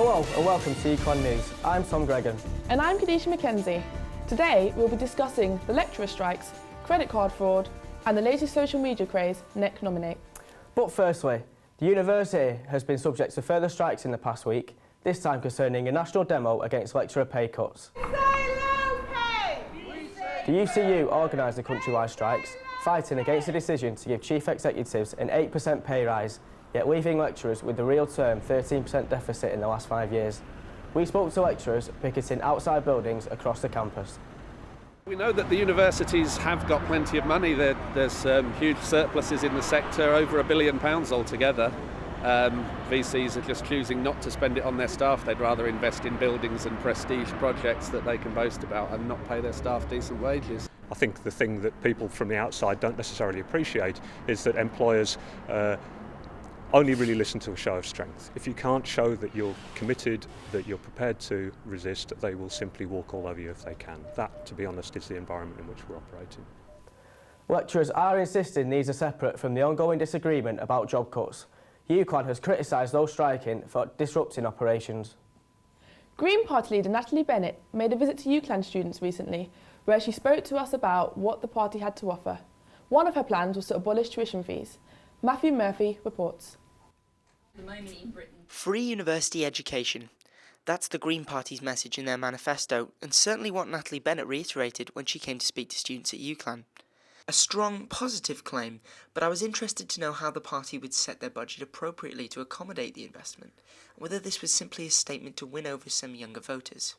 Hello and welcome to UCLan News. I'm Tom Gregan. And I'm Kadisha McKenzie. Today we'll be discussing the lecturer strikes, credit card fraud and the latest social media craze, Neck Nominate. But firstly, the university has been subject to further strikes in the past week, this time concerning a national demo against lecturer pay cuts. The UCU organised the countrywide strikes, fighting against the decision to give chief executives an 8% pay rise, yet leaving lecturers with the real term 13% deficit in the last 5 years. We spoke to lecturers picketing outside buildings across the campus. We know that the universities have got plenty of money. There's huge surpluses in the sector, over £1 billion altogether. VCs are just choosing not to spend it on their staff. They'd rather invest in buildings and prestige projects that they can boast about and not pay their staff decent wages. I think the thing that people from the outside don't necessarily appreciate is that employers only really listen to a show of strength. If you can't show that you're committed, that you're prepared to resist, they will simply walk all over you if they can. That, to be honest, is the environment in which we're operating. Lecturers are insisting these are separate from the ongoing disagreement about job cuts. UCLan has criticised those striking for disrupting operations. Green Party leader Natalie Bennett made a visit to UCLan students recently, where she spoke to us about what the party had to offer. One of her plans was to abolish tuition fees. Matthew Murphy reports. Free university education. That's the Green Party's message in their manifesto, and certainly what Natalie Bennett reiterated when she came to speak to students at UCLan. A strong, positive claim, but I was interested to know how the party would set their budget appropriately to accommodate the investment, and whether this was simply a statement to win over some younger voters.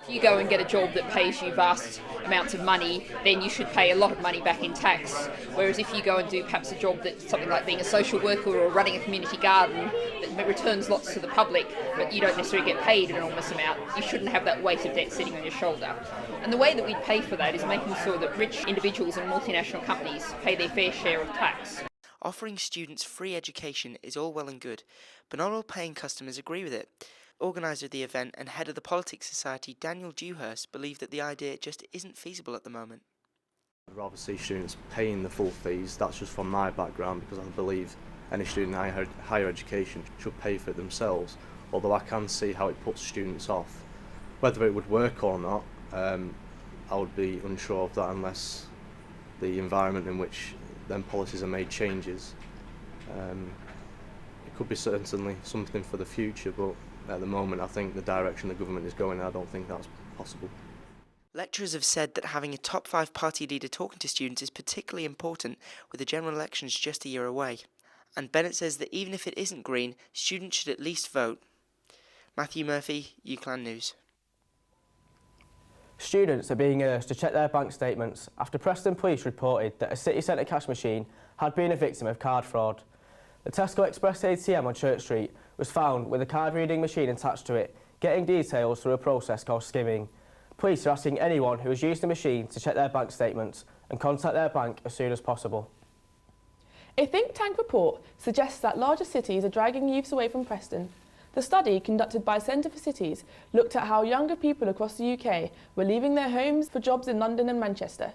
If you go and get a job that pays you vast amounts of money, then you should pay a lot of money back in tax. Whereas if you go and do perhaps a job that's something like being a social worker or running a community garden that returns lots to the public, but you don't necessarily get paid an enormous amount, you shouldn't have that weight of debt sitting on your shoulder. And the way that we pay for that is making sure that rich individuals and multinational companies pay their fair share of tax. Offering students free education is all well and good, but not all paying customers agree with it. Organiser of the event and head of the Politics Society, Daniel Dewhurst, believed that the idea just isn't feasible at the moment. I'd rather see students paying the full fees. That's just from my background, because I believe any student in higher education should pay for it themselves, although I can see how it puts students off. Whether it would work or not, I would be unsure of that unless the environment in which then policies are made changes. It could be certainly something for the future, but at the moment I think the direction the government is going, I don't think that's possible. Lecturers have said that having a top 5 party leader talking to students is particularly important, with the general elections just a year away. And Bennett says that even if it isn't green, students should at least vote. Matthew Murphy, UCLan News. Students are being urged to check their bank statements after Preston Police reported that a city centre cash machine had been a victim of card fraud. The Tesco Express ATM on Church Street was found with a card reading machine attached to it, getting details through a process called skimming. Police are asking anyone who has used the machine to check their bank statements and contact their bank as soon as possible. A think tank report suggests that larger cities are dragging youths away from Preston. The study, conducted by Centre for Cities, looked at how younger people across the UK were leaving their homes for jobs in London and Manchester.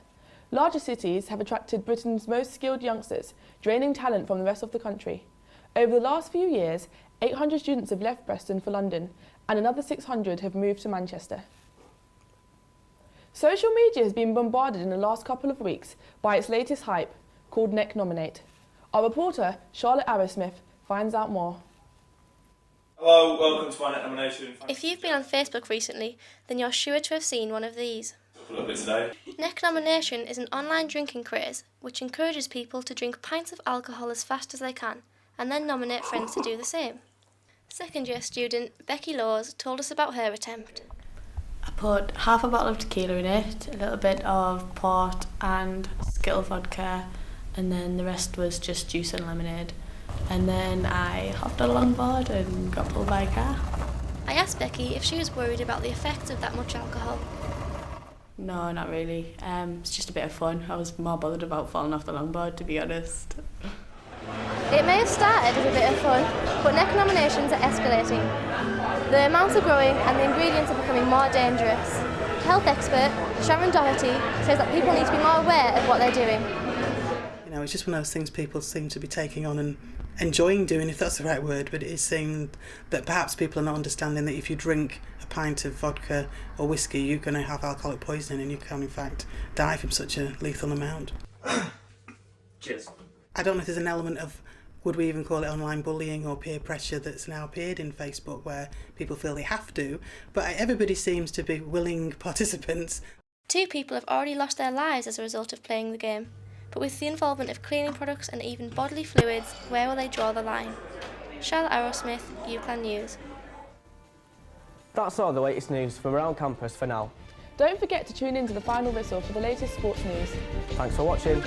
Larger cities have attracted Britain's most skilled youngsters, draining talent from the rest of the country. Over the last few years, 800 students have left Preston for London, and another 600 have moved to Manchester. Social media has been bombarded in the last couple of weeks by its latest hype, called Neck Nominate. Our reporter, Charlotte Arrowsmith, finds out more. Hello, welcome to my Neck Nomination. If you've been on Facebook recently, then you're sure to have seen one of these. A little bit today. Neck Nomination is an online drinking craze which encourages people to drink pints of alcohol as fast as they can and then nominate friends to do the same. Second year student Becky Laws told us about her attempt. I put half a bottle of tequila in it, a little bit of port and Skittle vodka, and then the rest was just juice and lemonade. And then I hopped on a longboard and got pulled by a car. I asked Becky if she was worried about the effects of that much alcohol. No, not really. It's just a bit of fun. I was more bothered about falling off the longboard, to be honest. It may have started as a bit of fun, but neck nominations are escalating. The amounts are growing and the ingredients are becoming more dangerous. Health expert Sharon Doherty says that people need to be more aware of what they're doing. You know, it's just one of those things people seem to be taking on and enjoying doing, if that's the right word, but it is saying that perhaps people are not understanding that if you drink a pint of vodka or whiskey, you're going to have alcoholic poisoning and you can, in fact, die from such a lethal amount. Cheers. I don't know if there's an element of, would we even call it online bullying or peer pressure that's now appeared in Facebook where people feel they have to, but everybody seems to be willing participants. 2 people have already lost their lives as a result of playing the game. But with the involvement of cleaning products and even bodily fluids, where will they draw the line? Charlotte Arrowsmith, UCLan News. That's all the latest news from around campus for now. Don't forget to tune in to the final whistle for the latest sports news. Thanks for watching.